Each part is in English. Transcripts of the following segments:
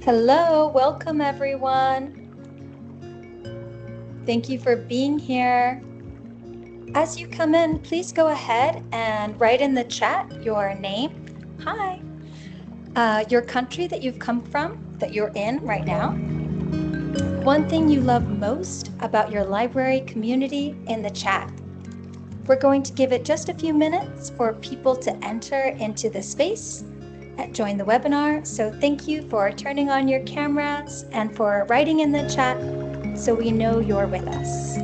Hello, welcome everyone. Thank you for being here. As you come in, please go ahead and write in the chat your name, hi, your country that you've come from, that you're in right now, one thing you love most about your library community in the chat. We're going to give it just a few minutes for people to enter into the space and join the webinar. So thank you for turning on your cameras and for writing in the chat so we know you're with us.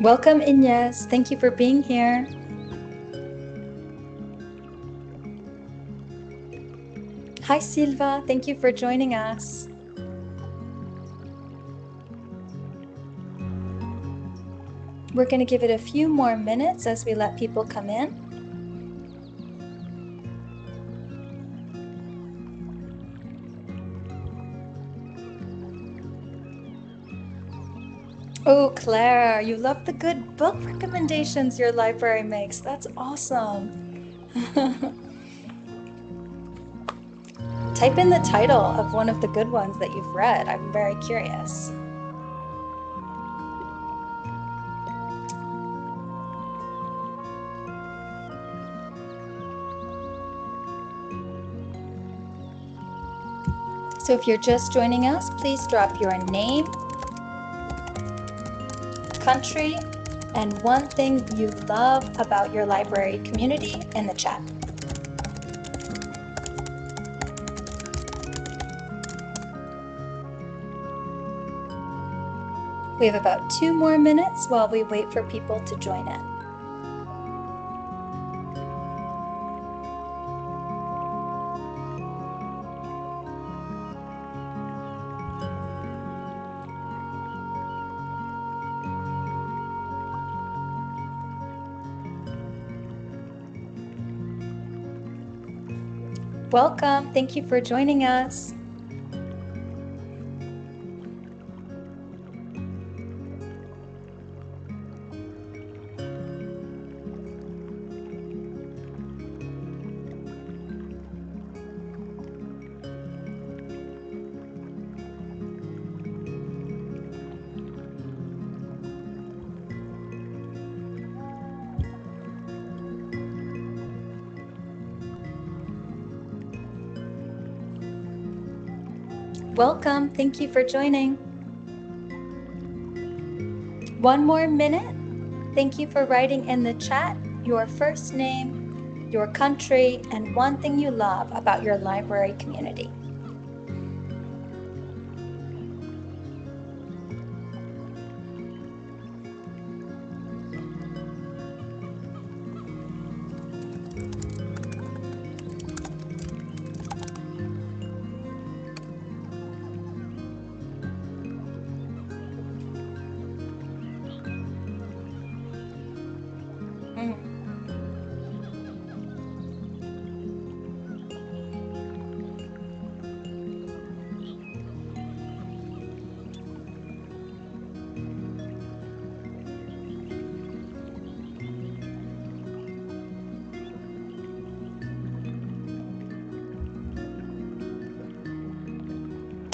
Welcome, Inez. Thank you for being here. Hi, Silva. Thank you for joining us. We're going to give it a few more minutes as we let people come in. Oh, Claire, you love the good book recommendations your library makes. That's awesome. Type in the title of one of the good ones that you've read. I'm very curious. So if you're just joining us, please drop your name, country, and one thing you love about your library community in the chat. We have about 2 more minutes while we wait for people to join in. Welcome. Thank you for joining us. Welcome. Thank you for joining. 1 more minute. Thank you for writing in the chat your first name, your country, and one thing you love about your library community.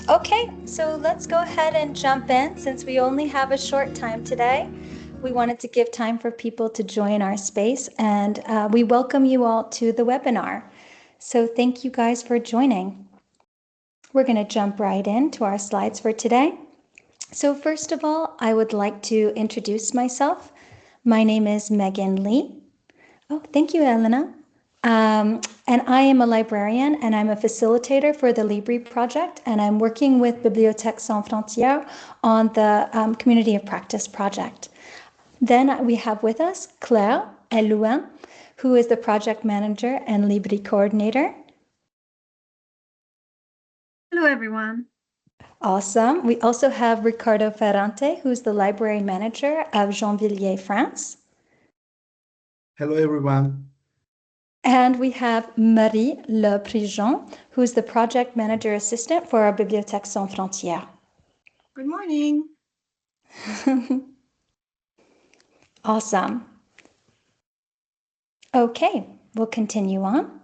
Okay, so let's go ahead and jump in. Since we only have a short time today, we wanted to give time for people to join our space, and we welcome you all to the webinar. So thank you guys for joining. We're going to jump right into our slides for today. So first of all, I would like to introduce myself. My name is Megan Lee. Oh, thank you, Elena. And I am a librarian, and I'm a facilitator for the LiBri project, and I'm working with Bibliothèques Sans Frontières on the Community of Practice project. Then we have with us Claire Elouin, who is the project manager and LiBri coordinator. Hello, everyone. Awesome. We also have Ricardo Ferrante, who's the library manager of Gennevilliers, France. Hello, everyone. And we have Marie Le Prigent, who's the project manager assistant for our Bibliothèques Sans Frontières. Good morning. Awesome. Okay, we'll continue on.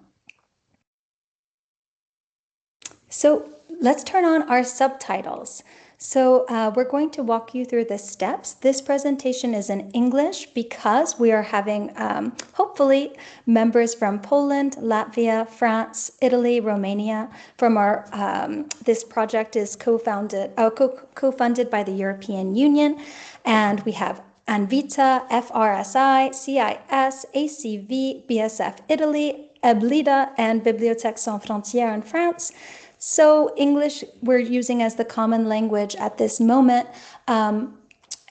So let's turn on our subtitles. So we're going to walk you through the steps. This presentation is in English because we are having, hopefully, members from Poland, Latvia, France, Italy, Romania. From our, this project is co-funded by the European Union, and we have ANVITA, FRSI, CIS, ACV, BSF Italy, EBLIDA, and Bibliothèques Sans Frontières in France. So English we're using as the common language at this moment, and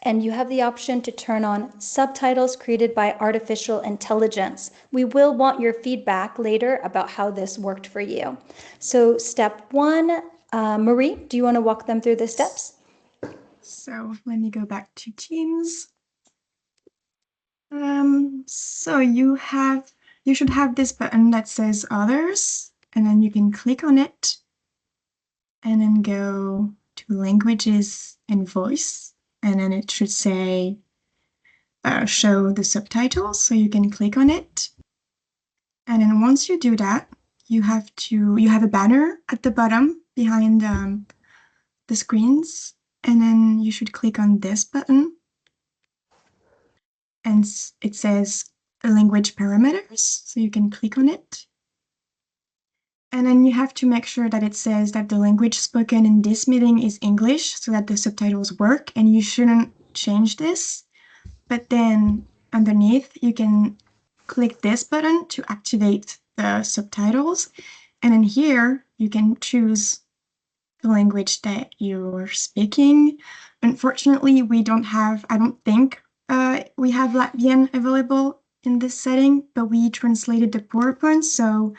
you have the option to turn on subtitles created by artificial intelligence. We will want your feedback later about how this worked for you. So step 1, Marie, do you want to walk them through the steps? So let me go back to Teams. So you should have this button that says Others, and then you can click on it. And then go to Languages and Voice, and then it should say Show the subtitles, so you can click on it. And then once you do that, you have a banner at the bottom behind the screens, and then you should click on this button, and it says Language Parameters, so you can click on it. And then you have to make sure that it says that the language spoken in this meeting is English so that the subtitles work, and you shouldn't change this. But then underneath, you can click this button to activate the subtitles. And then here, you can choose the language that you're speaking. Unfortunately, I don't think we have Latvian available in this setting, but we translated the PowerPoint, so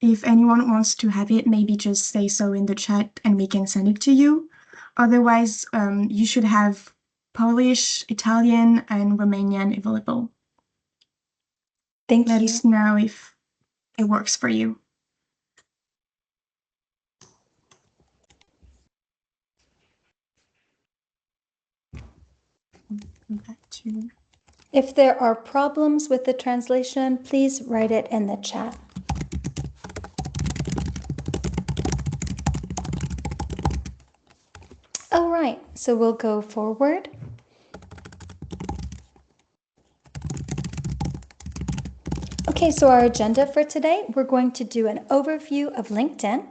if anyone wants to have it, maybe just say so in the chat and we can send it to you. Otherwise, you should have Polish, Italian, and Romanian available. Thank you. Let us know if it works for you. If there are problems with the translation, please write it in the chat. All right, so we'll go forward. Okay, so our agenda for today, we're going to do an overview of LinkedIn.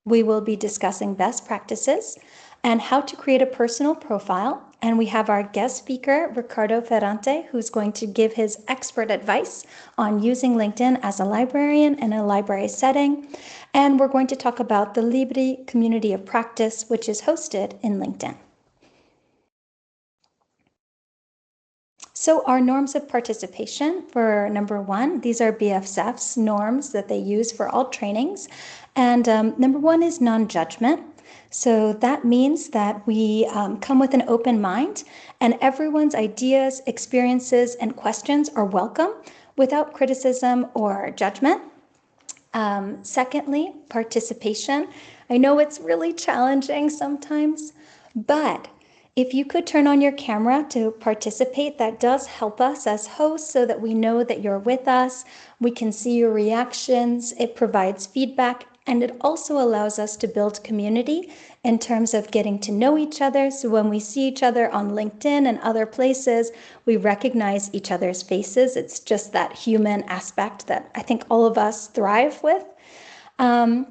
We will be discussing best practices and how to create a personal profile. And we have our guest speaker, Ricardo Ferrante, who's going to give his expert advice on using LinkedIn as a librarian in a library setting. And we're going to talk about the LiBri Community of Practice, which is hosted in LinkedIn. So our norms of participation for number 1, these are BFSF's norms that they use for all trainings. And number 1 is non-judgment. So that means that we come with an open mind, and everyone's ideas, experiences, and questions are welcome without criticism or judgment. Secondly, participation. I know it's really challenging sometimes, but if you could turn on your camera to participate, that does help us as hosts so that we know that you're with us. We can see your reactions. It provides feedback, and it also allows us to build community in terms of getting to know each other. So when we see each other on LinkedIn and other places, we recognize each other's faces. It's just that human aspect that I think all of us thrive with. And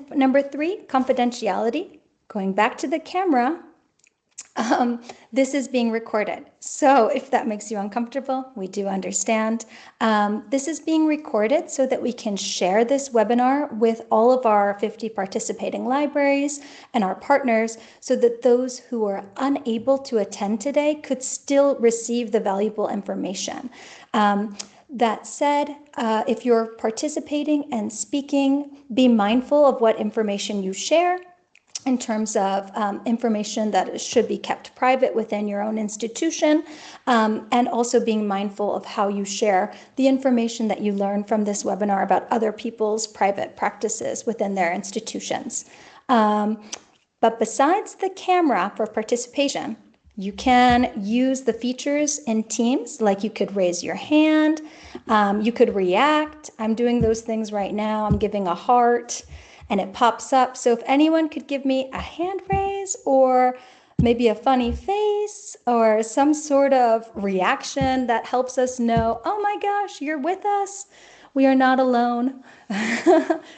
number 3, confidentiality. Going back to the camera, This is being recorded. So if that makes you uncomfortable, we do understand. This is being recorded so that we can share this webinar with all of our 50 participating libraries and our partners so that those who are unable to attend today could still receive the valuable information. That said, if you're participating and speaking, be mindful of what information you share in terms of information that should be kept private within your own institution, and also being mindful of how you share the information that you learn from this webinar about other people's private practices within their institutions. But besides the camera for participation, you can use the features in Teams, like you could raise your hand, you could react. I'm doing those things right now. I'm giving a heart and it pops up. So if anyone could give me a hand raise or maybe a funny face or some sort of reaction that helps us know, oh my gosh, you're with us. We are not alone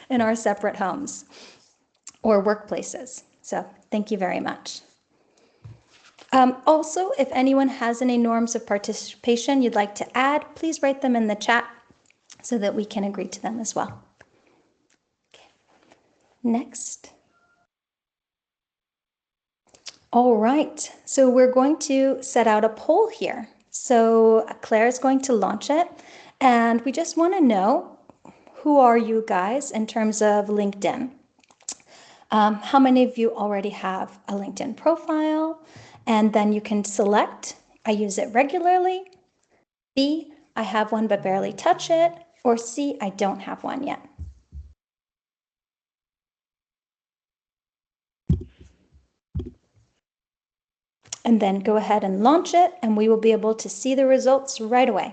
in our separate homes or workplaces. So thank you very much. Also, if anyone has any norms of participation you'd like to add, please write them in the chat so that we can agree to them as well. Next. All right, so we're going to set out a poll here. So Claire is going to launch it, and we just want to know, who are you guys in terms of LinkedIn? How many of you already have a LinkedIn profile? And then you can select, I use it regularly. B, I have one but barely touch it. Or C, I don't have one yet. And then go ahead and launch it, and we will be able to see the results right away.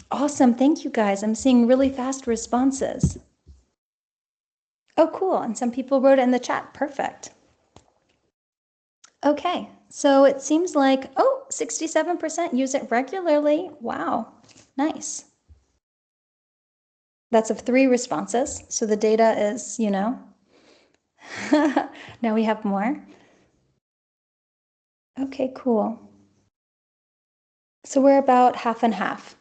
Awesome, thank you guys. I'm seeing really fast responses. Oh, cool, and some people wrote it in the chat, perfect. Okay, so it seems like, 67% use it regularly. Wow, nice. That's of 3 responses, so the data is, now we have more. Okay, cool. So we're about half and half.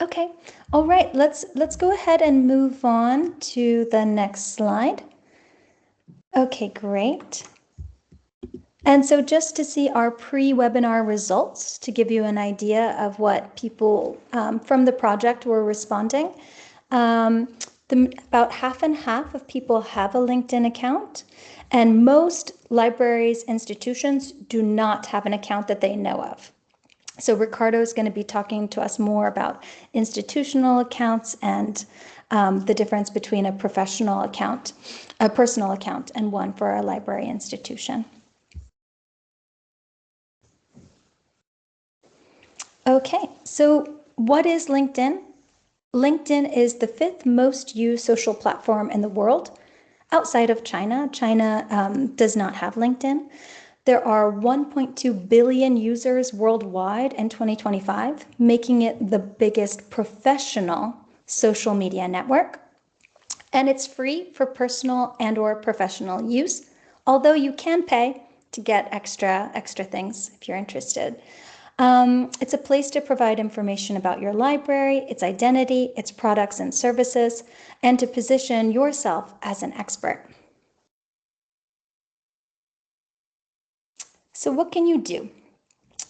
Okay, all right, let's go ahead and move on to the next slide. Okay, great. And so just to see our pre-webinar results, to give you an idea of what people from the project were responding, about half and half of people have a LinkedIn account, and most libraries, institutions do not have an account that they know of. So Ricardo is going to be talking to us more about institutional accounts and the difference between a professional account, a personal account, and one for a library institution. Okay, so what is LinkedIn? LinkedIn is the 5th most used social platform in the world outside of China. China does not have LinkedIn. There are 1.2 billion users worldwide in 2025, making it the biggest professional social media network. And it's free for personal and or professional use, although you can pay to get extra things if you're interested. It's a place to provide information about your library, its identity, its products and services, and to position yourself as an expert. So what can you do?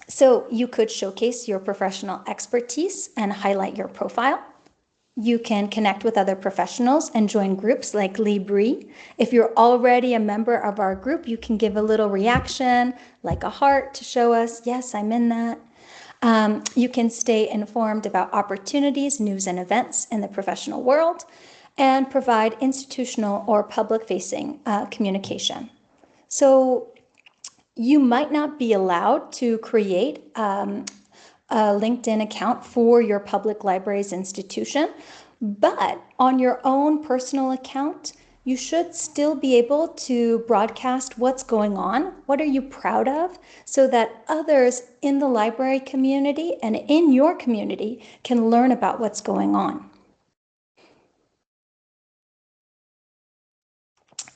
So you could showcase your professional expertise and highlight your profile. You can connect with other professionals and join groups like LiBri. If you're already a member of our group, you can give a little reaction, like a heart, to show us, yes, I'm in that. You can stay informed about opportunities, news, and events in the professional world, and provide institutional or public-facing communication. So you might not be allowed to create a LinkedIn account for your public library's institution, but on your own personal account, you should still be able to broadcast what's going on, what are you proud of, so that others in the library community and in your community can learn about what's going on.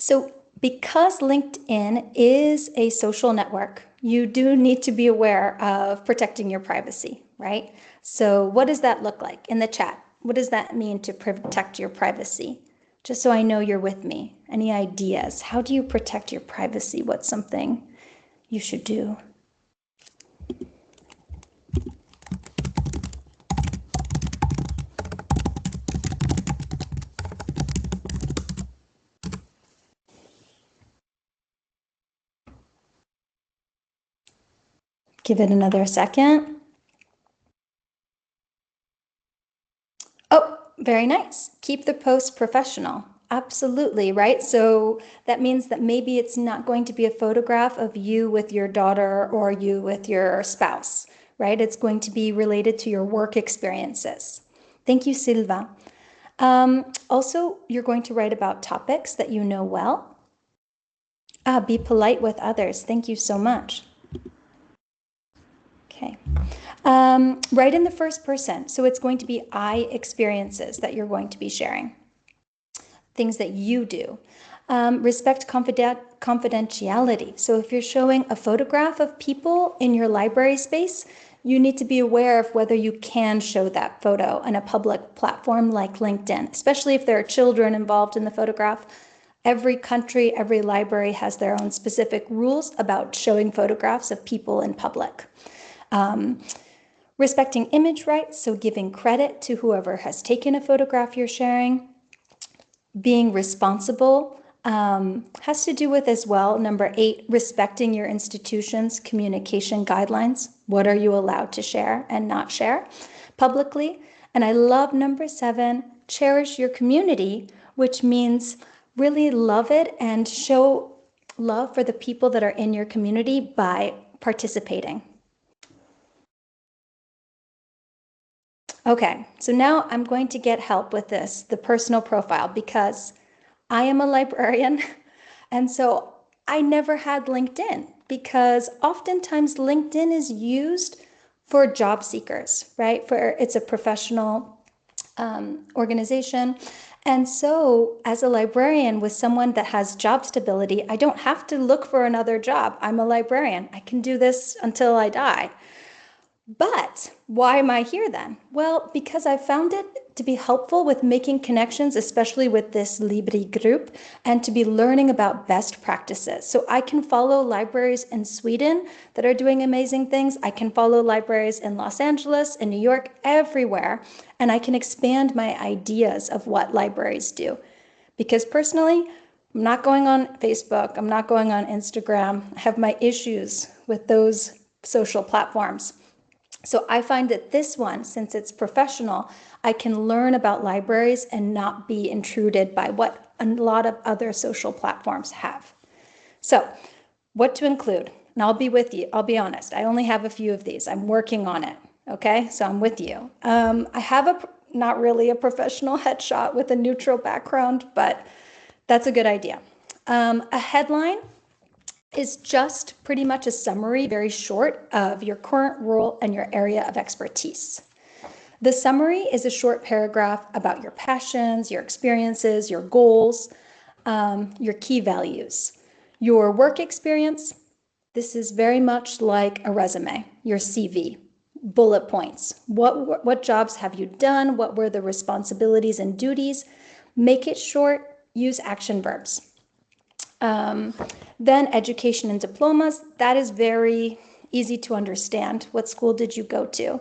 So because LinkedIn is a social network, you do need to be aware of protecting your privacy, right? So what does that look like in the chat? What does that mean to protect your privacy? Just so I know you're with me. Any ideas? How do you protect your privacy? What's something you should do? Give it another second. Oh, very nice. Keep the post professional. Absolutely, right? So that means that maybe it's not going to be a photograph of you with your daughter or you with your spouse, right? It's going to be related to your work experiences. Thank you, Silva. Also, you're going to write about topics that you know well. Be polite with others. Thank you so much. Okay. Write in the first person. So it's going to be I experiences that you're going to be sharing. Things that you do. Respect confidentiality. So if you're showing a photograph of people in your library space, you need to be aware of whether you can show that photo on a public platform like LinkedIn, especially if there are children involved in the photograph. Every country, every library has their own specific rules about showing photographs of people in public. Respecting image rights, so giving credit to whoever has taken a photograph you're sharing. Being responsible has to do with as well, number 8, respecting your institution's communication guidelines. What are you allowed to share and not share publicly? And I love number 7, cherish your community, which means really love it and show love for the people that are in your community by participating. Okay, so now I'm going to get help with this, the personal profile, because I am a librarian, and so I never had LinkedIn because oftentimes LinkedIn is used for job seekers, right? It's a professional organization. And so as a librarian with someone that has job stability, I don't have to look for another job. I'm a librarian. I can do this until I die. But why am I here then? Well, because I found it to be helpful with making connections, especially with this LiBri group, and to be learning about best practices. So I can follow libraries in Sweden that are doing amazing things. I can follow libraries in Los Angeles, in New York, everywhere, and I can expand my ideas of what libraries do. Because personally, I'm not going on Facebook, I'm not going on Instagram. I have my issues with those social platforms. So I find that this one, since it's professional, I can learn about libraries and not be intruded by what a lot of other social platforms have. So what to include? And I'll be with you. I'll be honest. I only have a few of these. I'm working on it. Okay, so I'm with you. I have not really a professional headshot with a neutral background, but that's a good idea. A headline is just pretty much a summary, very short, of your current role and your area of expertise. The summary is a short paragraph about your passions, your experiences, your goals, your key values. Your work experience, this is very much like a resume, your CV, bullet points. What jobs have you done? What were the responsibilities and duties? Make it short, use action verbs. Then education and diplomas, that is very easy to understand. What school did you go to?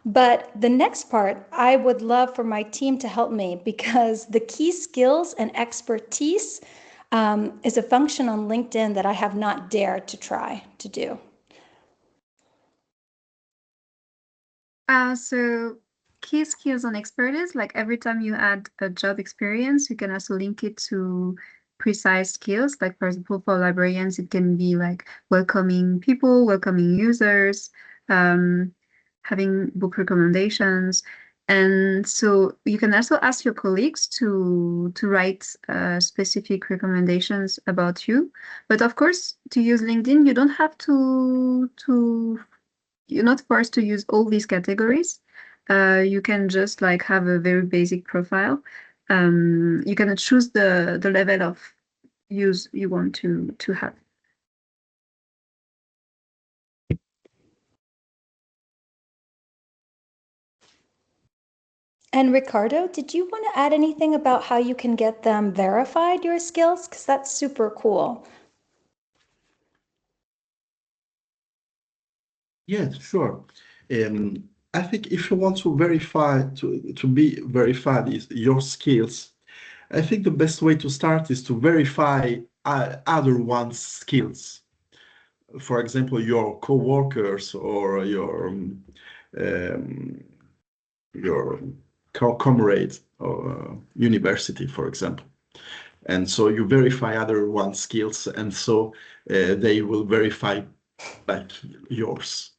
But the next part, I would love for my team to help me because the key skills and expertise is a function on LinkedIn that I have not dared to try to do. So key skills and expertise, like every time you add a job experience, you can also link it to precise skills. Like for example, for librarians, it can be like welcoming people, welcoming users, having book recommendations. And so you can also ask your colleagues to write specific recommendations about you. But of course, to use LinkedIn, you don't have you're not forced to use all these categories. You can just like have a very basic profile. You can choose the level of use you want to have. And Ricardo, did you want to add anything about how you can get them verified, your skills? Because that's super cool. Yes, sure. I think if you want to verify, to be verified is your skills, I think the best way to start is to verify other one's skills. For example, your co-workers or your comrade or university, for example. And so you verify other one's skills, and so they will verify like yours.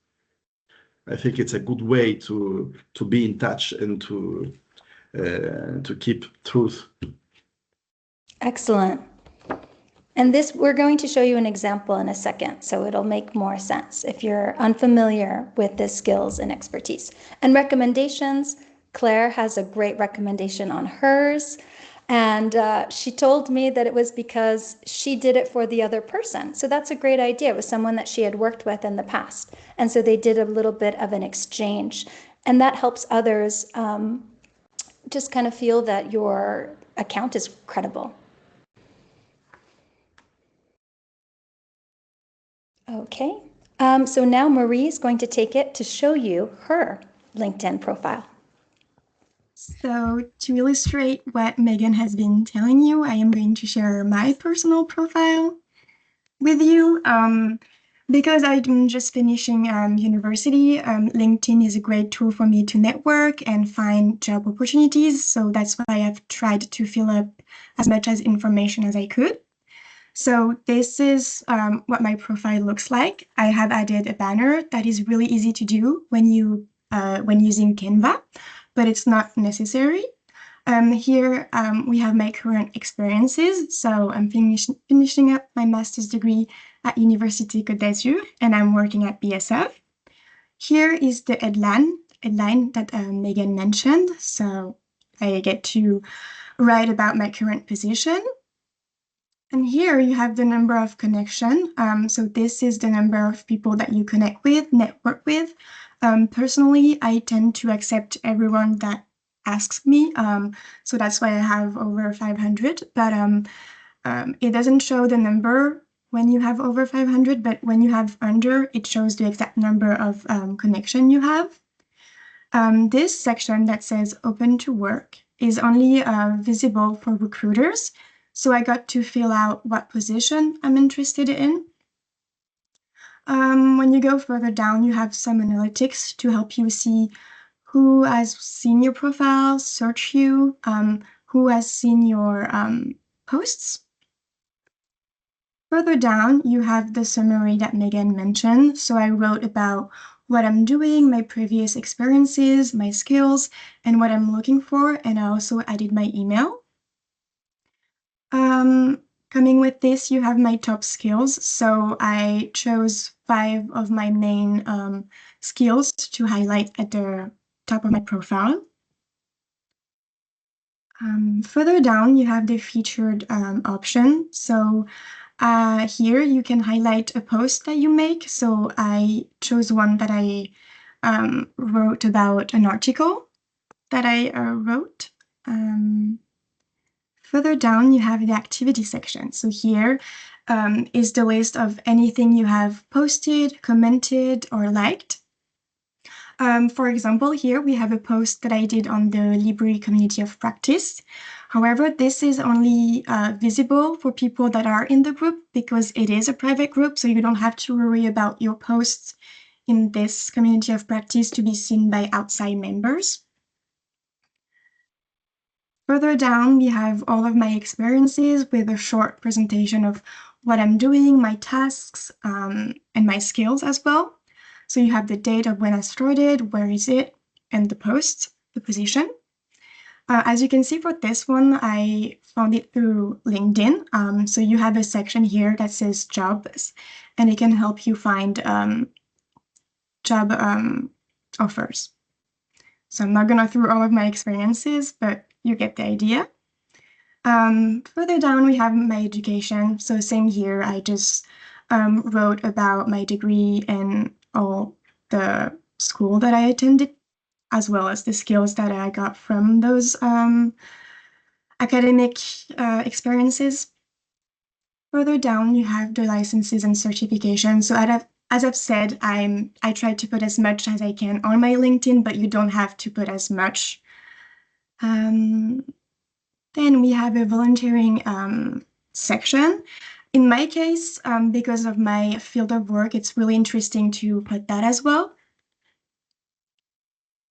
I think it's a good way to be in touch and to keep truth. Excellent. And this, we're going to show you an example in a second, so it'll make more sense if you're unfamiliar with the skills and expertise. And recommendations, Claire has a great recommendation on hers. And she told me that it was because she did it for the other person. So that's a great idea. It was someone that she had worked with in the past. And so they did a little bit of an exchange. And that helps others just kind of feel that your account is credible. Okay, so now Marie is going to take it to show you her LinkedIn profile. So to illustrate what Megan has been telling you, I am going to share my personal profile with you. Because I'm just finishing university, LinkedIn is a great tool for me to network and find job opportunities. So that's why I've tried to fill up as much as information as I could. So this is what my profile looks like. I have added a banner that is really easy to do when using Canva, but it's not necessary. Here we have my current experiences. So I'm finishing up my master's degree at Université Côte d'Azur, and I'm working at BSF. Here is the headline that Megan mentioned. So I get to write about my current position. And here you have the number of connection. So this is the number of people that you connect with, network with. Personally, I tend to accept everyone that asks me. So that's why I have over 500. But it doesn't show the number when you have over 500, but when you have under, it shows the exact number of connection you have. This section that says open to work is only visible for recruiters. So I got to fill out what position I'm interested in. When you go further down, you have some analytics to help you see who has seen your profile, search you, who has seen your posts. Further down, you have the summary that Megan mentioned. So I wrote about what I'm doing, my previous experiences, my skills, and what I'm looking for. And I also added my email. Coming with this, you have my top skills. So I chose 5 of my main skills to highlight at the top of my profile. Further down, you have the featured option. So here you can highlight a post that you make. So I chose one that I wrote about an article that I wrote. Further down, you have the activity section. So here is the list of anything you have posted, commented, or liked. For example, here we have a post that I did on the LiBri community of practice. However, this is only visible for people that are in the group because it is a private group, so you don't have to worry about your posts in this community of practice to be seen by outside members. Further down, we have all of my experiences with a short presentation of what I'm doing, my tasks, and my skills as well. So you have the date of when I started, where is it, and the post, the position. As you can see for this one, I found it through LinkedIn. So you have a section here that says jobs, and it can help you find job offers. So I'm not going to through all of my experiences, but you get the idea. Further down, we have my education. So same here, I just wrote about my degree and all the school that I attended, as well as the skills that I got from those academic experiences. Further down, you have the licenses and certifications. So as I've said, I try to put as much as I can on my LinkedIn, but you don't have to put as much. Then we have a volunteering section. In my case, because of my field of work, it's really interesting to put that as well.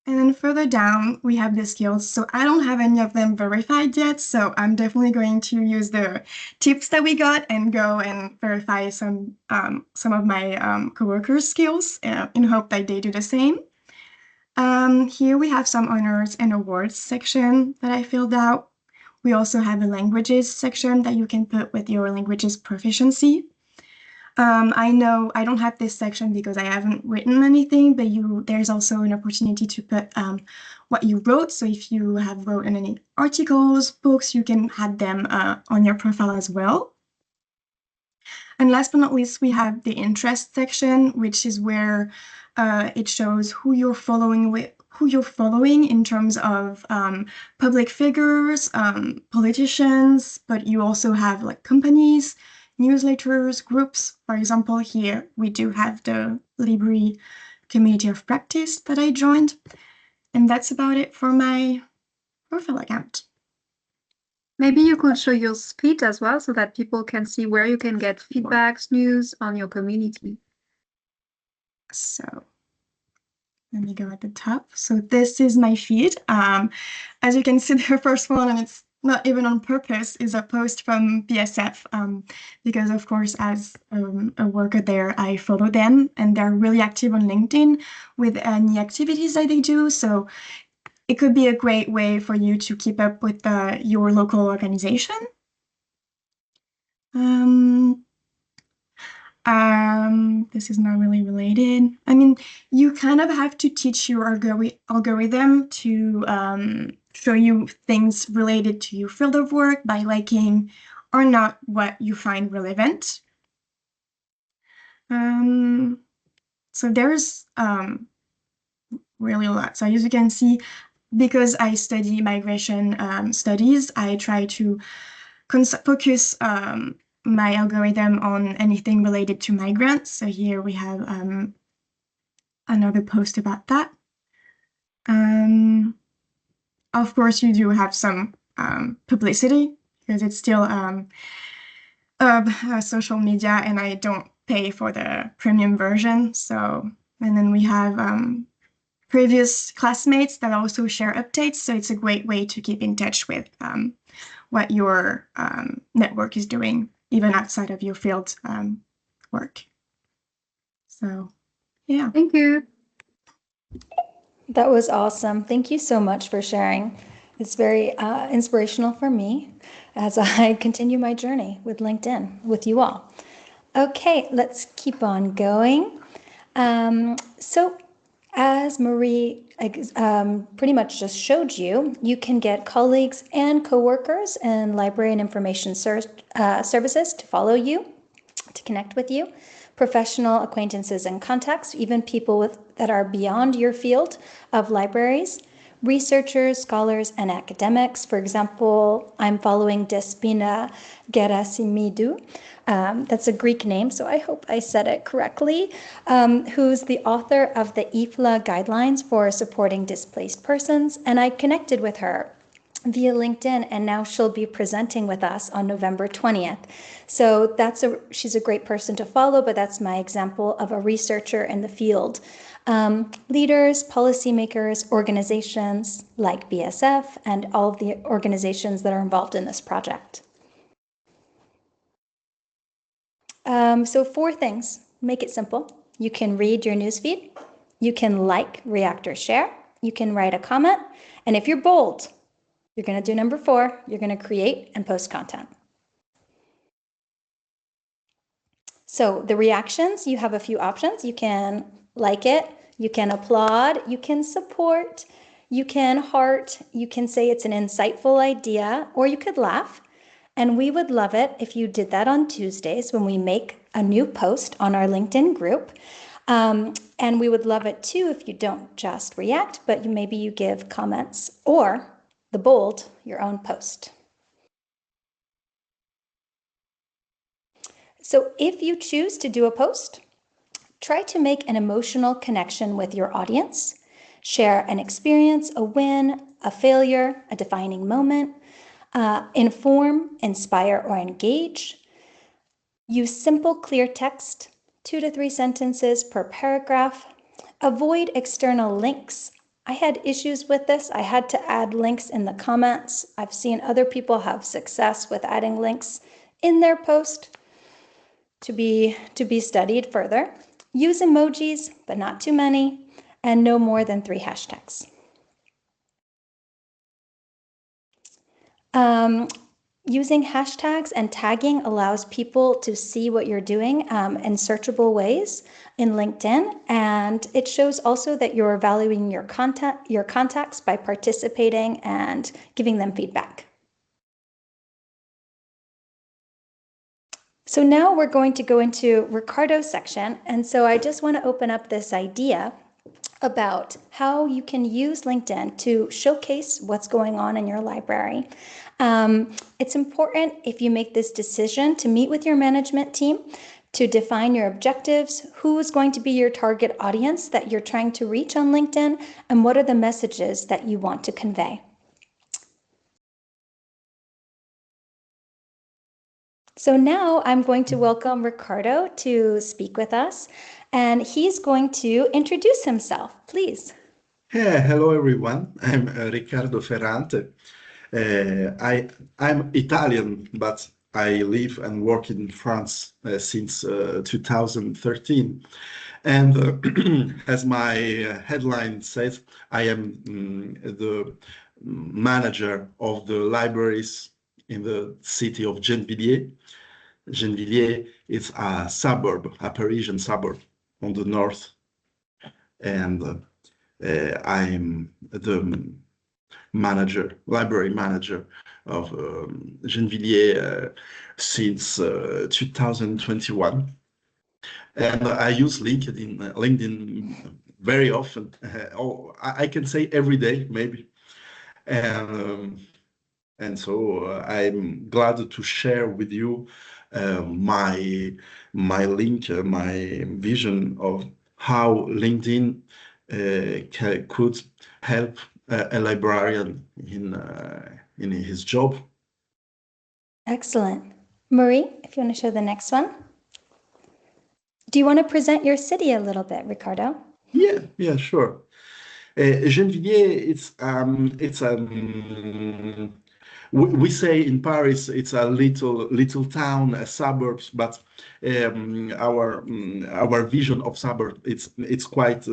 And then further down, we have the skills. So I don't have any of them verified yet, so I'm definitely going to use the tips that we got and go and verify some of my coworkers' skills in hope that they do the same. Here we have some honors and awards section that I filled out. We also have a languages section that you can put with your languages proficiency. I know I don't have this section because I haven't written anything, but there's also an opportunity to put what you wrote. So if you have written any articles, books, you can add them on your profile as well. And last but not least, we have the interest section, which is where it shows who you're following in terms of public figures, politicians, but you also have like companies, newsletters, groups. For example, here we do have the LiBri community of practice that I joined. And that's about it for my profile account. Maybe you could show your feed as well so that people can see where you can get feedbacks, news on your community. So let me go at the top. So this is my feed. As you can see, the first one, and it's not even on purpose, is a post from BSF because, of course, as a worker there, I follow them and they're really active on LinkedIn with any activities that they do. So it could be a great way for you to keep up with your local organization. This is not really related. I mean, you kind of have to teach your algorithm to show you things related to your field of work by liking or not what you find relevant. So there's really a lot. So as you can see, because I study migration studies, I try to focus my algorithm on anything related to migrants. So here we have another post about that. Of course, you do have some publicity because it's still social media and I don't pay for the premium version. So, and then we have previous classmates that also share updates. So it's a great way to keep in touch with what your network is doing, even outside of your field work. So, yeah. Thank you. That was awesome. Thank you so much for sharing. It's very inspirational for me as I continue my journey with LinkedIn with you all. Okay, let's keep on going. So as Marie pretty much just showed you, you can get colleagues and coworkers in library and information services to follow you, to connect with you, professional acquaintances and contacts, even people that are beyond your field of libraries, researchers, scholars, and academics. For example, I'm following Despina Gerasimidou. That's a Greek name, so I hope I said it correctly, who's the author of the IFLA guidelines for supporting displaced persons. And I connected with her via LinkedIn, and now she'll be presenting with us on November 20th. So she's a great person to follow, but that's my example of a researcher in the field. Leaders, policymakers, organizations like BSF, and all of the organizations that are involved in this project. So 4 things, make it simple. You can read your newsfeed, you can like, react, or share, you can write a comment, and if you're bold, you're going to do number 4, you're going to create and post content. So the reactions, you have a few options. You can like it, you can applaud, you can support, you can heart, you can say it's an insightful idea, or you could laugh. And we would love it if you did that on Tuesdays when we make a new post on our LinkedIn group. And we would love it too if you don't just react, but maybe you give comments or the bold, your own post. So if you choose to do a post, try to make an emotional connection with your audience. Share an experience, a win, a failure, a defining moment. Inform, inspire, or engage. Use simple, clear text, 2 to 3 sentences per paragraph. Avoid external links. I had issues with this. I had to add links in the comments. I've seen other people have success with adding links in their post to be studied further. Use emojis, but not too many, and no more than 3 hashtags. Using hashtags and tagging allows people to see what you're doing in searchable ways in LinkedIn, and it shows also that you're valuing your contacts by participating and giving them feedback. So now we're going to go into Ricardo's section, and so I just want to open up this idea about how you can use LinkedIn to showcase what's going on in your library. It's important if you make this decision to meet with your management team to define your objectives, who is going to be your target audience that you're trying to reach on LinkedIn, and what are the messages that you want to convey. So now I'm going to welcome Ricardo to speak with us, and he's going to introduce himself, please. Yeah, hello everyone. I'm Riccardo Ferrante. I'm Italian, but I live and work in France since 2013. And as my headline says, I am the manager of the libraries in the city of Gennevilliers. Gennevilliers is a suburb, a Parisian suburb on the north. And I'm the library manager of Gennevilliers since 2021. And I use LinkedIn very often. I can say every day, maybe. And so I'm glad to share with you my my vision of how LinkedIn could help a librarian in his job. Excellent. Marie, if you want to show the next one. Do you want to present your city a little bit, Ricardo? Yeah, sure. Gennevilliers, we say in Paris it's a little town, a suburbs, but our vision of suburb it's quite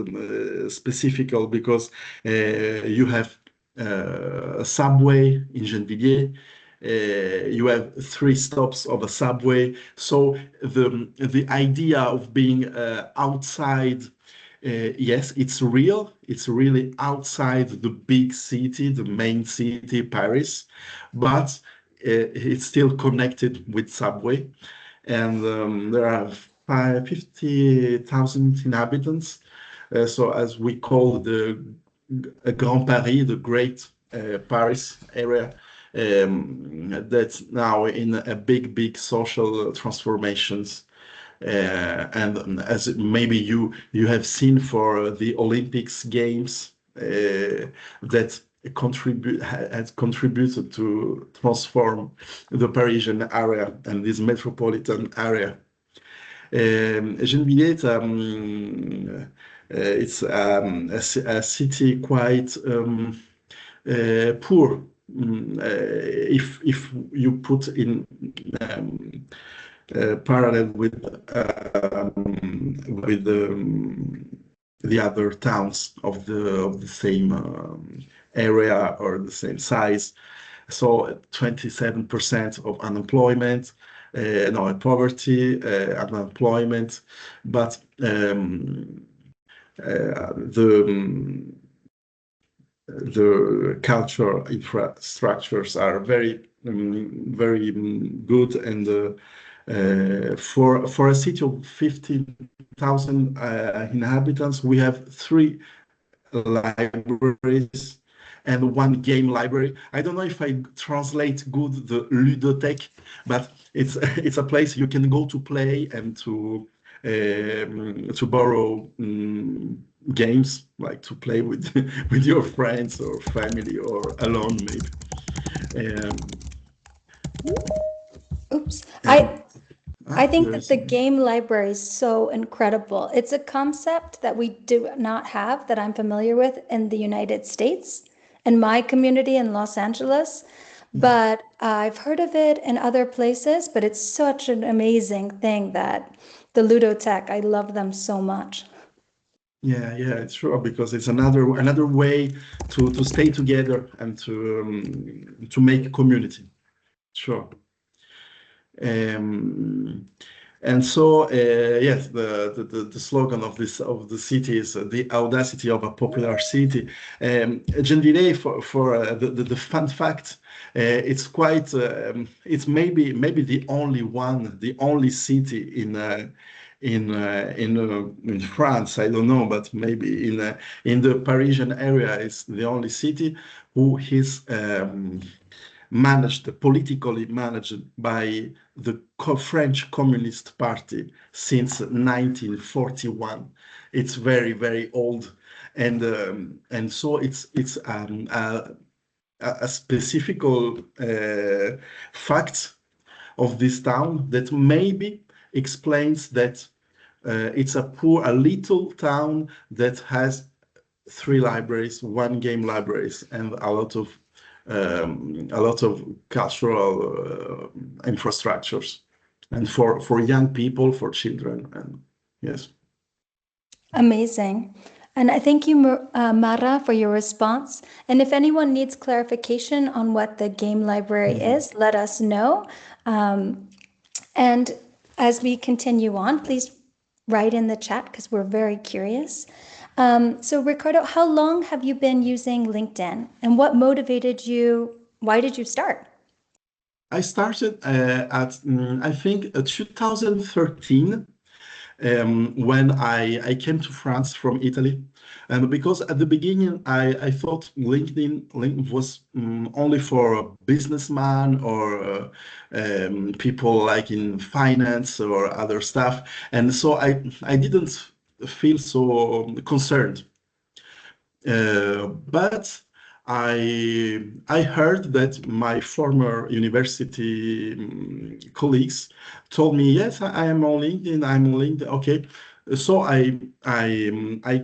specific because you have a subway in Gennevilliers. You have 3 stops of a subway, so the idea of being outside. Yes, it's real. It's really outside the big city, the main city, Paris, but it's still connected with subway. And there are 50,000 inhabitants. So as we call the Grand Paris, the Great Paris area, that's now in a big social transformations. And as maybe you have seen for the Olympics games that has contributed to transform the Parisian area and this metropolitan area. Gennevilliers, it's a city quite poor. If you put in parallel with the other towns of the same area or the same size, so 27% of unemployment, no poverty, unemployment, but the cultural infrastructures are very good, and for a city of 15,000 inhabitants, we have 3 libraries and 1 game library. I don't know if I translate good the ludothèque, but it's a place you can go to play and to borrow games, like to play with with your friends or family or alone maybe. Oops. And- I think that there's- the game library is so incredible. It's a concept that we do not have, that I'm familiar with in the United States, in my community in Los Angeles. But I've heard of it in other places, but it's such an amazing thing that the ludothèque, I love them so much. Yeah, it's true, because it's another way to stay together and to make community. Sure. And so yes, the slogan of the city is the audacity of a popular city. Gendirei, for the fun fact, it's quite it's maybe the only city in France, I don't know, but maybe in the Parisian area, is the only city who is politically managed by the French Communist Party since 1941. It's very old, and so it's a specific fact of this town that maybe explains that it's a little town that has 3 libraries, 1 game libraries, and a lot of cultural infrastructures, and for young people, for children, and yes. Amazing. And I thank you, Mara, for your response. And if anyone needs clarification on what the game library is, let us know. And as we continue on, please write in the chat, because we're very curious. So Ricardo, how long have you been using LinkedIn, and what motivated you? Why did you start? I started at I think 2013, when I came to France from Italy, and because at the beginning I thought LinkedIn was only for businessmen or people like in finance or other stuff, and so I didn't feel so concerned. But I heard that my former university colleagues told me, yes, I am on LinkedIn. I'm on LinkedIn. Okay, so I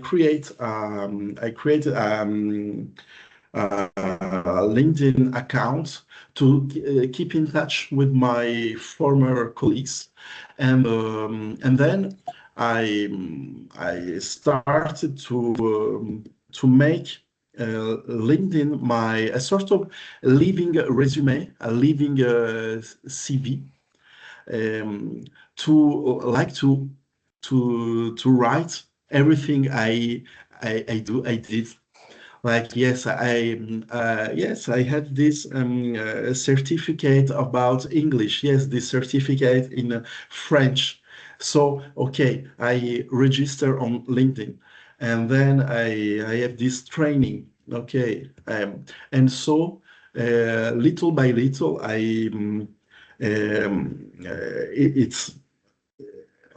created a LinkedIn account to keep in touch with my former colleagues, and then I started to make LinkedIn a sort of living resume, a living CV, to write everything I did. Like, yes, I had this certificate about English. Yes, this certificate in French. So, okay, I register on LinkedIn, and then I have this training. Okay, and so little by little, it's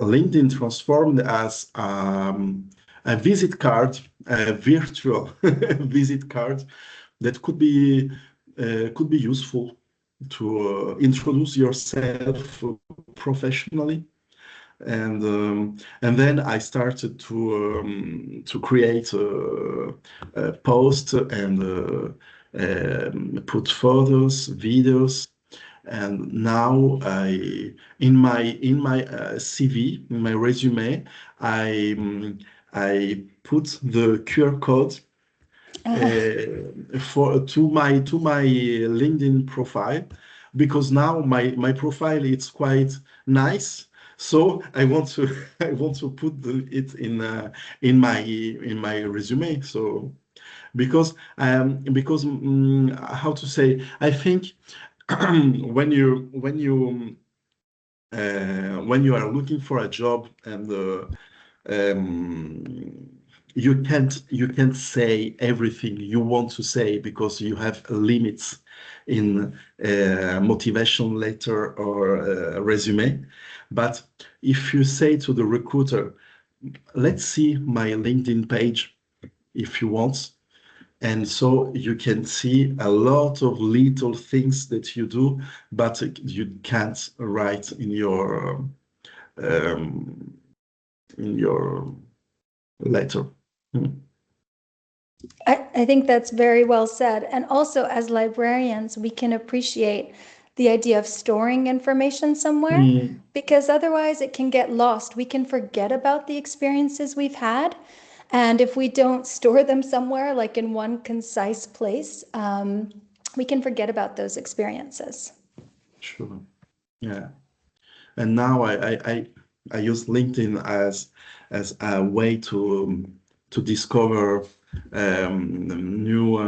LinkedIn transformed as a visit card, a virtual visit card that could be useful to introduce yourself professionally, and then I started to create a post and put photos, videos. And now in my CV, in my resume, I put the QR code to my LinkedIn profile, because now my profile is quite nice. So I want to put it in my resume. So because how to say, I think when you are looking for a job and you can't say everything you want to say because you have limits in motivation letter or resume. But if you say to the recruiter, let's see my LinkedIn page if you want, and so you can see a lot of little things that you do, but you can't write in your letter. I think that's very well said. And also, as librarians, we can appreciate the idea of storing information somewhere, because otherwise it can get lost. We can forget about the experiences we've had. And if we don't store them somewhere, like in one concise place, we can forget about those experiences. Sure. Yeah. And now I use LinkedIn as a way to discover new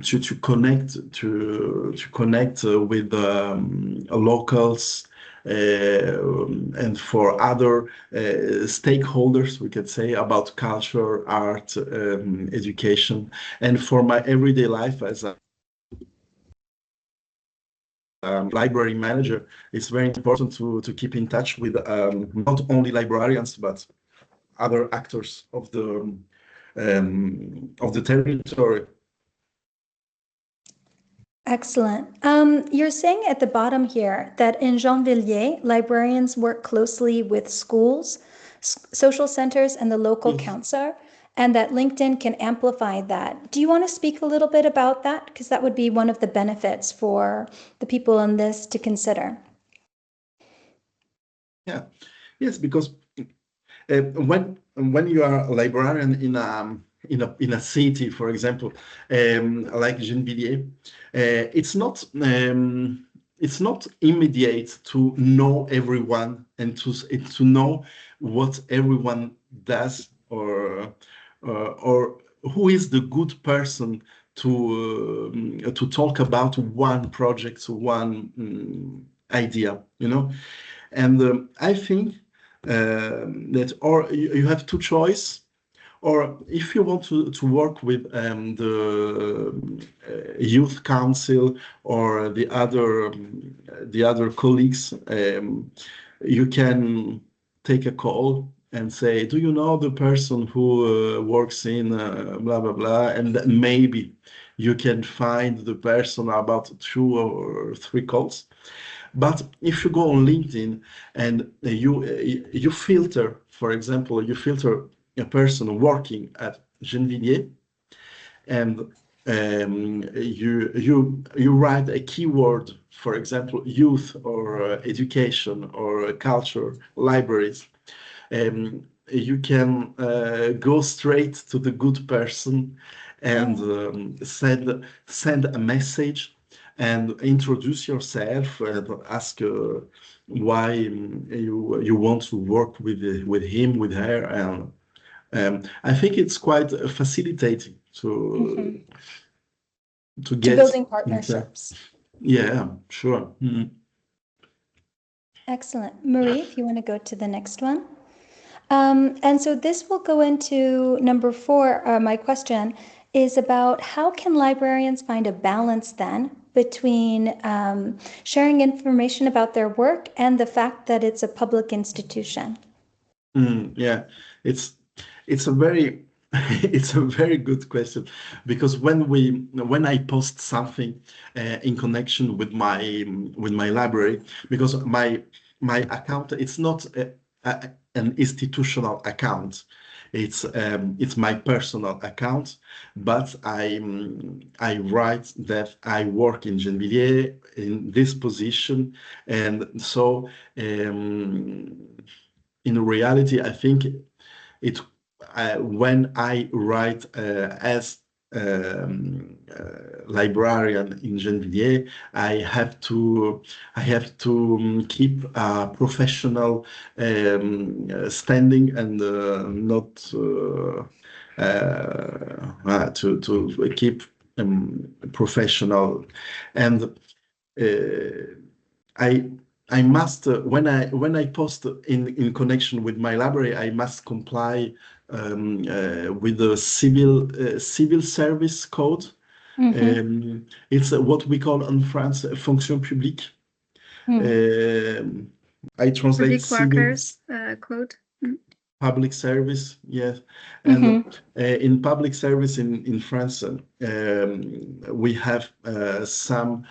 to connect with locals and for other stakeholders, we could say, about culture, art, education, and for my everyday life as a library manager. It's very important to keep in touch with not only librarians but other actors of the territory. Excellent. You're saying at the bottom here that in Gennevilliers, librarians work closely with schools, social centers, and the local council, and that LinkedIn can amplify that. Do you want to speak a little bit about that? Because that would be one of the benefits for the people in this to consider. Yeah. Yes, because when you are a librarian in a city, for example, like Gennevilliers, it's not immediate to know everyone and to know what everyone does or who is the good person to talk about one project, one idea, and I think that or you have two choices. Or if you want to work with the youth council or the other colleagues, you can take a call and say, do you know the person who works in blah, blah, blah? And maybe you can find the person about 2 or 3 calls. But if you go on LinkedIn and you filter, for example, you filter a person working at Gennevilliers, and you write a keyword, for example, youth or education or culture, libraries, you can go straight to the good person and send a message and introduce yourself and ask why you want to work with him, with her, and I think it's quite facilitating to get building partnerships. Yeah, sure. Excellent. Marie, if you want to go to the next one. And so this will go into number 4. My question is about how can librarians find a balance then between sharing information about their work and the fact that it's a public institution? Yeah, it's a very it's a very good question, because when I post something in connection with my library, because my account, it's not an institutional account. It's my personal account, but I write that I work in Gennevilliers in this position, and so in reality, I think when I write as librarian in Gennevilliers, I have to keep a professional standing and to keep professional. And I must when I post in connection with my library, I must comply with the civil service code. It's what we call in France fonction publique. I translate Public workers code. Public service, yes. And in public service in France, we have some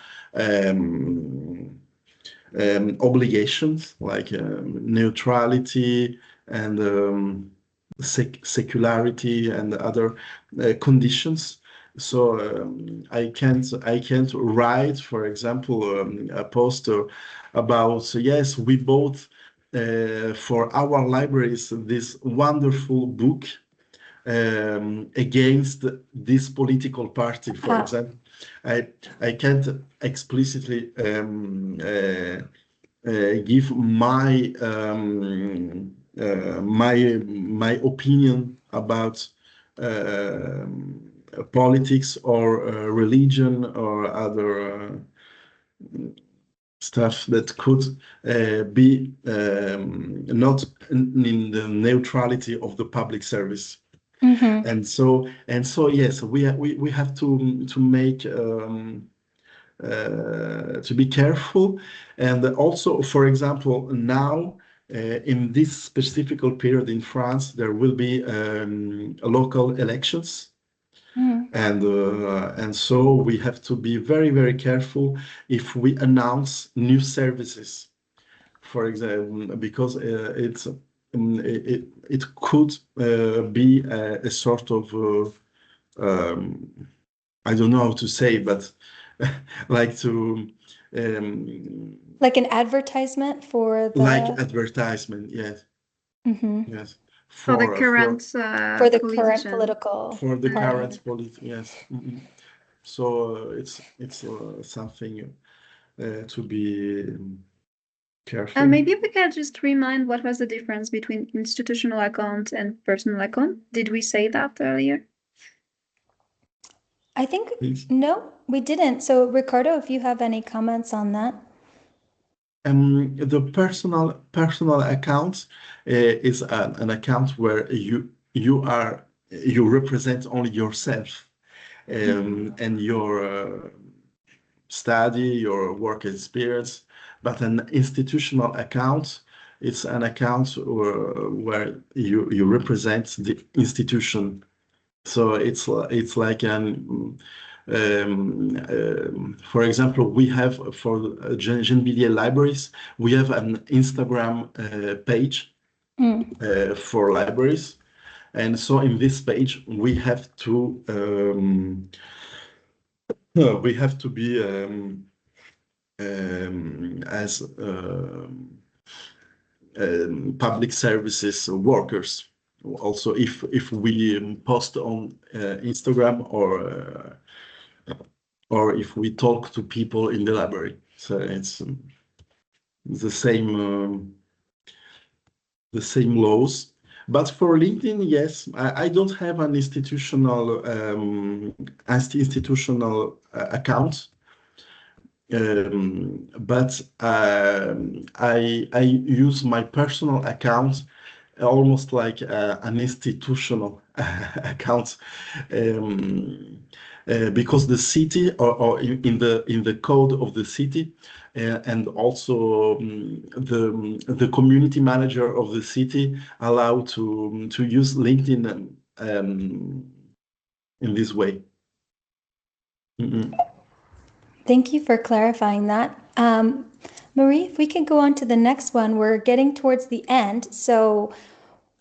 obligations like neutrality and secularity and other conditions. So I can't write, for example, a poster about yes, we bought for our libraries this wonderful book against this political party, for example. I can't explicitly give my my opinion about politics or religion or other stuff that could be not in the neutrality of the public service. And so yes, we have to make to be careful. And also, for example, now in this specific period in France, there will be local elections. And so we have to be very, very careful if we announce new services, for example, because it could be a sort of I don't know how to say, but like to like an advertisement for the advertisement, yes. Yes. For the current current political yes. So it's something to be careful. And maybe we can just remind what was the difference between institutional account and personal account. Did we say that earlier? I think no, we didn't. So Ricardo, if you have any comments on that. The personal account is an account where you represent only yourself and your study, your work experience. But an institutional account, it's an account where you represent the institution. So it's like an for example, we have for Gennevilliers libraries, we have an Instagram page for libraries, and so in this page we have to be as public services workers. Also, if we post on Instagram or if we talk to people in the library, so it's the same laws. But for LinkedIn, yes, I don't have an institutional account, but I use my personal account almost like an institutional account. Because the city, or in the code of the city, and also the community manager of the city allow to use LinkedIn in this way. Thank you for clarifying that. Marie, if we can go on to the next one, we're getting towards the end. So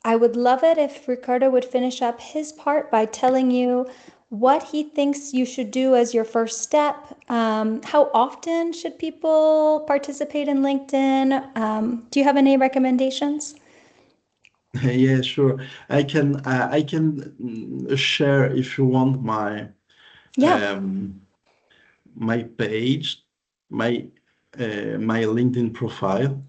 I would love it if Ricardo would finish up his part by telling you what he thinks you should do as your first step. How often should people participate in LinkedIn? Do you have any recommendations? Yeah, sure. I can share, if you want, my my page, my LinkedIn profile,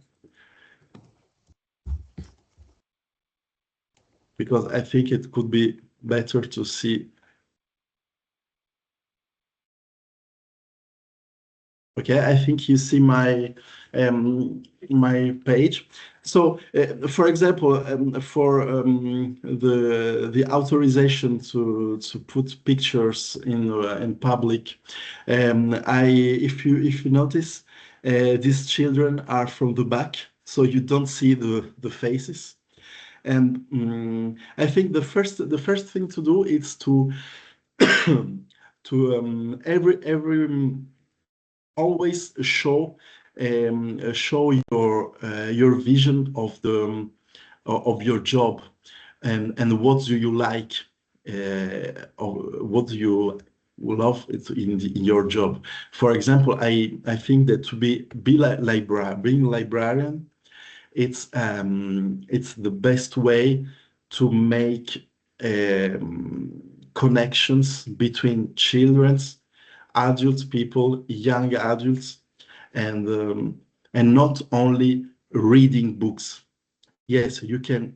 because I think it could be better to see. Okay, I think you see my my page. So, for example, for the authorization to put pictures in public, if you notice, these children are from the back, so you don't see the faces. And I think the first thing to do is to to always show your vision of your job, and what do you like, or what do you love in your job. For example, I think that to be being librarian, it's the best way to make connections between children's, adult people, young adults, and not only reading books. Yes, you can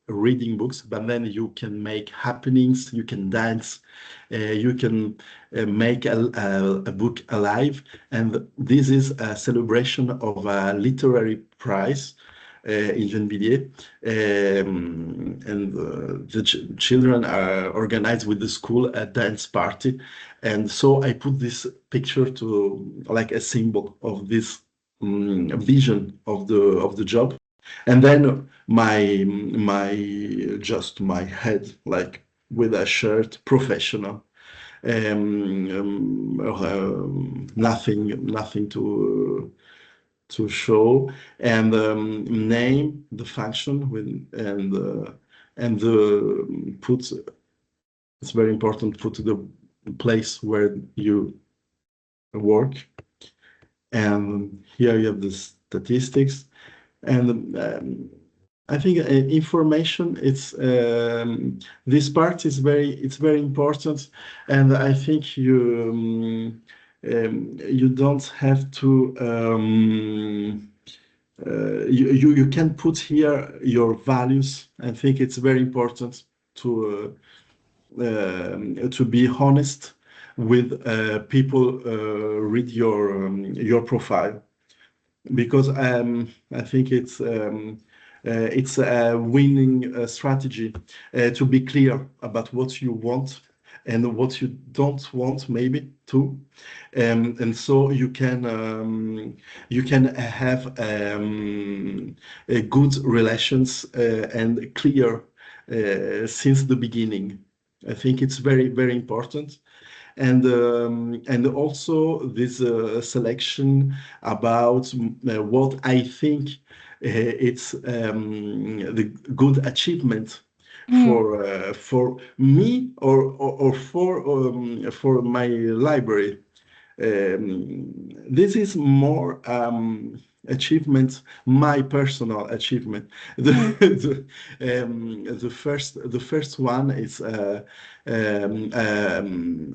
reading books, but then you can make happenings, you can dance, you can make a book alive. And this is a celebration of a literary prize in Villes, and the children are organized with the school a dance party, and so I put this picture to like a symbol of this vision of the job, and then my head, like with a shirt, professional, nothing to show, and name the function with, and the put, it's very important, put the place where you work, and here you have the statistics, and I think information, it's this part is very important, and I think you don't have to you can put here your values. I think it's very important to be honest with people read your profile, because I think it's a winning strategy to be clear about what you want and what you don't want, maybe too, and so you can have a good relations and clear since the beginning. I think it's very important. And also this selection about what I think it's the good achievement for me or for my library. This is more achievement, my personal achievement. The first one is a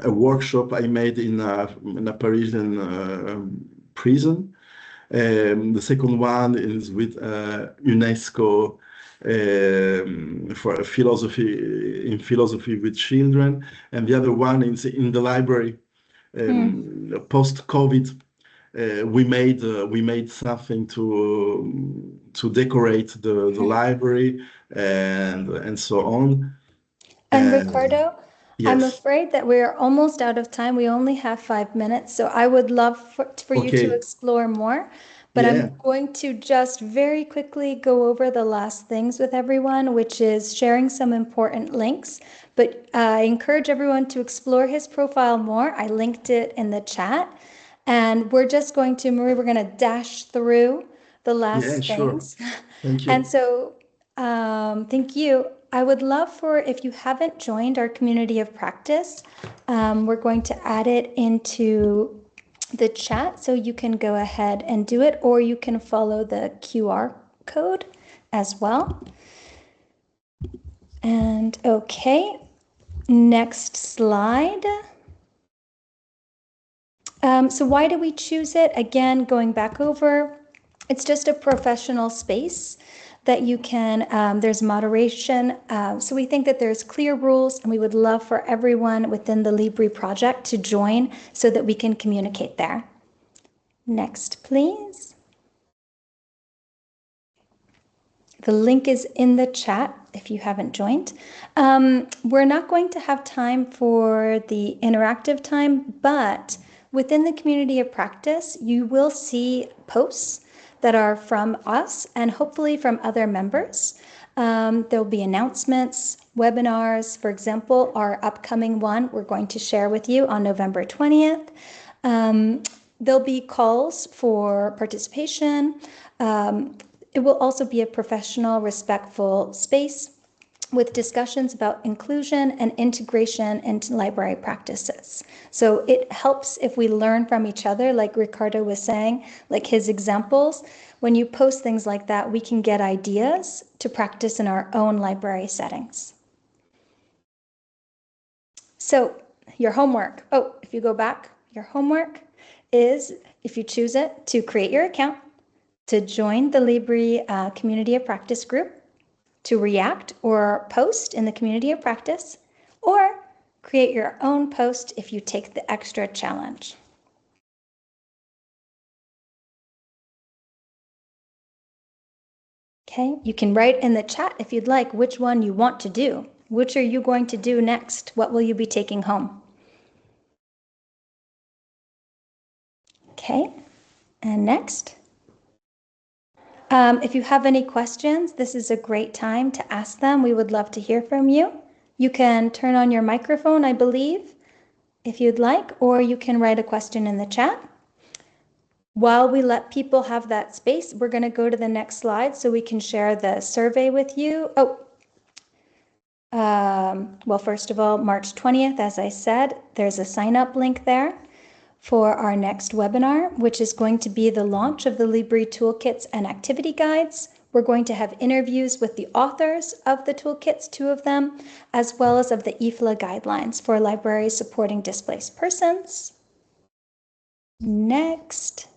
workshop I made in a Parisian prison. The second one is with UNESCO for philosophy with children, and the other one is in the library. Post-COVID, we made something to decorate the library and so on. And Ricardo, I'm yes. afraid that we're almost out of time. We only have 5 minutes, so I would love for you to explore more. But I'm going to just very quickly go over the last things with everyone, which is sharing some important links. But I encourage everyone to explore his profile more. I linked it in the chat. And we're just going to, Marie, we're going to dash through the last things. Sure. Thank you. And so, thank you. I would love for, if you haven't joined our community of practice, we're going to add it into the chat, so you can go ahead and do it, or you can follow the QR code as well. And okay, next slide. So why do we choose it? Again, going back over, it's just a professional space that you can, there's moderation. So we think that there's clear rules, and we would love for everyone within the LiBri project to join so that we can communicate there. Next, please. The link is in the chat if you haven't joined. We're not going to have time for the interactive time, but within the community of practice, you will see posts that are from us and hopefully from other members. There'll be announcements, webinars. For example, our upcoming one we're going to share with you on November 20th. There'll be calls for participation. It will also be a professional, respectful space with discussions about inclusion and integration into library practices. So it helps if we learn from each other, like Ricardo was saying, like his examples. When you post things like that, we can get ideas to practice in our own library settings. So your homework, if you go back, your homework is, if you choose it, to create your account, to join the LiBri Community of Practice group, to react or post in the Community of Practice, or create your own post if you take the extra challenge. Okay, you can write in the chat if you'd like which one you want to do. Which are you going to do next? What will you be taking home? Okay, and next. If you have any questions, this is a great time to ask them. We would love to hear from you. You can turn on your microphone, I believe, if you'd like, or you can write a question in the chat. While we let people have that space, we're going to go to the next slide so we can share the survey with you. Well, first of all, March 20th, as I said, there's a sign-up link there for our next webinar, which is going to be the launch of the LiBri toolkits and activity guides. We're going to have interviews with the authors of the toolkits, 2 of them, as well as of the EFLA guidelines for libraries supporting displaced persons. Next.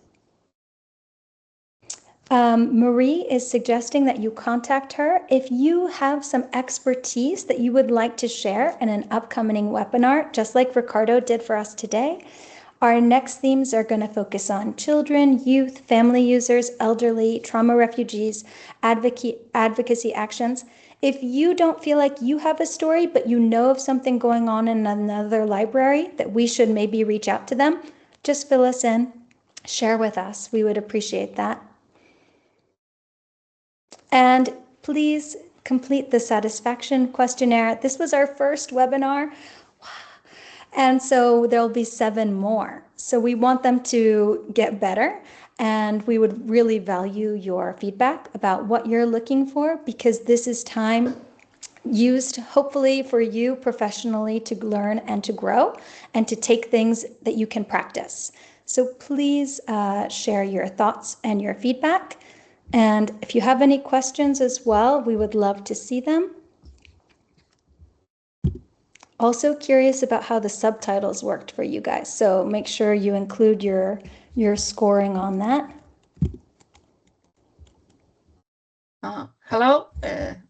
Marie is suggesting that you contact her if you have some expertise that you would like to share in an upcoming webinar, just like Ricardo did for us today. Our next themes are going to focus on children, youth, family users, elderly, trauma refugees, advocacy actions. If you don't feel like you have a story, but you know of something going on in another library that we should maybe reach out to them, just fill us in, share with us. We would appreciate that. And please complete the satisfaction questionnaire. This was our first webinar. And so there'll be 7 more. So we want them to get better, and we would really value your feedback about what you're looking for, because this is time used hopefully for you professionally to learn and to grow and to take things that you can practice. So please share your thoughts and your feedback. And if you have any questions as well, we would love to see them. Also curious about how the subtitles worked for you guys. So make sure you include your scoring on that. Hello,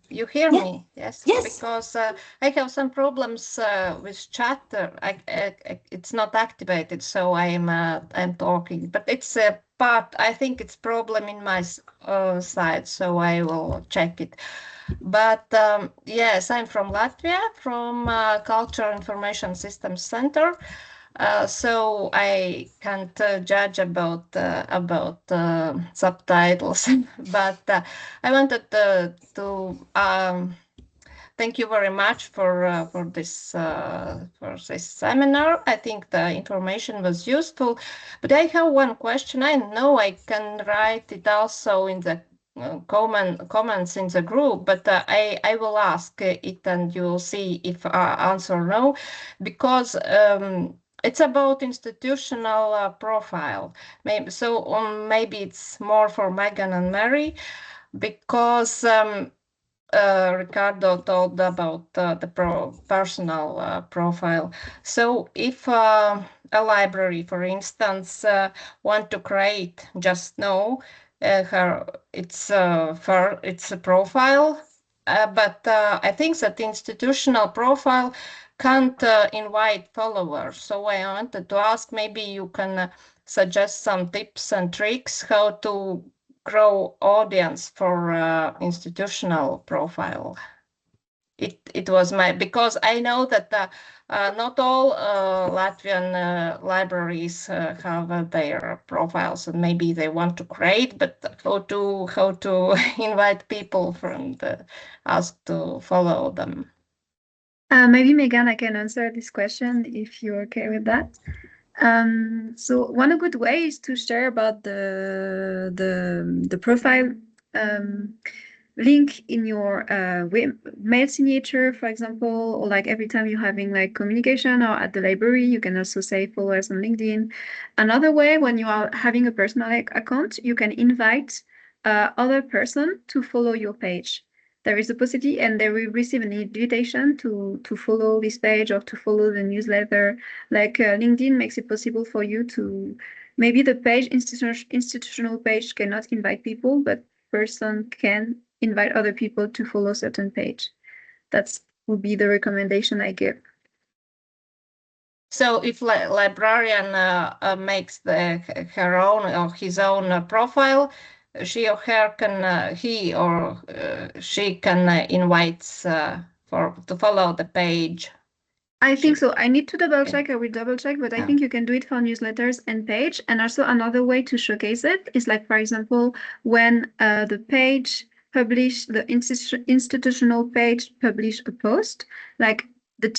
you hear me? Yes. Yes. Because I have some problems with chat. It's not activated, so I'm talking. But it's a part. I think it's problem in my side, so I will check it. But yes, I'm from Latvia, from Culture Information Systems Center. So I can't judge about subtitles, but I wanted to thank you very much for this seminar. I think the information was useful, but I have one question. I know I can write it also in the comments in the group, but I will ask it and you'll see if I answer no, because it's about institutional profile. Maybe maybe it's more for Megan and Mary, because Ricardo told about the personal profile. So if a library, for instance, want to create, just know it's a profile, but I think that institutional profile can't invite followers. So I wanted to ask, maybe you can suggest some tips and tricks how to grow audience for institutional profile. It was because I know that not all Latvian libraries have their profiles, and maybe they want to create, but how to invite people from us to follow them. Maybe Megan, I can answer this question if you're okay with that. So one good way is to share about the profile link in your mail signature, for example, or like every time you're having like communication or at the library, you can also say follow us on LinkedIn. Another way, when you are having a personal account, you can invite other person to follow your page. There is a possibility, and they will receive an invitation to follow this page or to follow the newsletter. Like LinkedIn makes it possible for you to, maybe the page, institutional page cannot invite people, but person can invite other people to follow certain page. That would be the recommendation I give. So if librarian makes her own or his own profile, she or her can he or she can invite to follow the page. I think so. I need to double check. I will double check, but I think you can do it for newsletters and page. And also another way to showcase it is like, for example, when the page publish, the institutional page publish a post, like the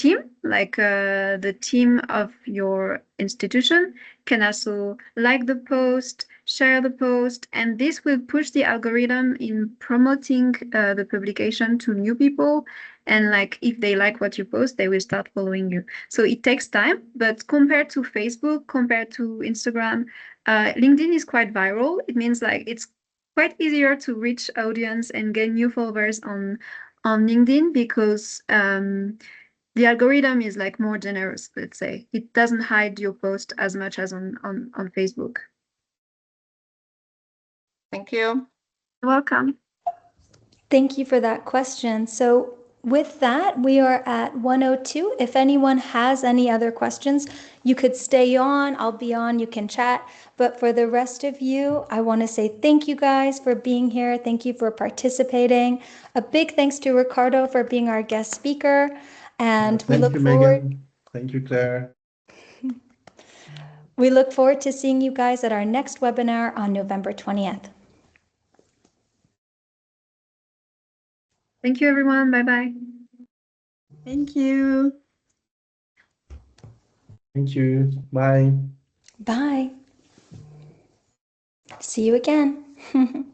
team of your institution can also like the post, share the post, and this will push the algorithm in promoting the publication to new people. And like, if they like what you post, they will start following you. So it takes time, but compared to Facebook, compared to Instagram, LinkedIn is quite viral. It means like it's quite easier to reach audience and get new followers on LinkedIn because the algorithm is like more generous, let's say. It doesn't hide your post as much as on Facebook. Thank you. You're welcome. Thank you for that question. So with that, we are at 1:02. If anyone has any other questions, you could stay on. I'll be on. You can chat. But for the rest of you, I want to say thank you guys for being here. Thank you for participating. A big thanks to Ricardo for being our guest speaker. And we look forward. Megan. Thank you, Claire. We look forward to seeing you guys at our next webinar on November 20th. Thank you, everyone. Bye-bye. Thank you. Thank you. Bye. Bye. See you again.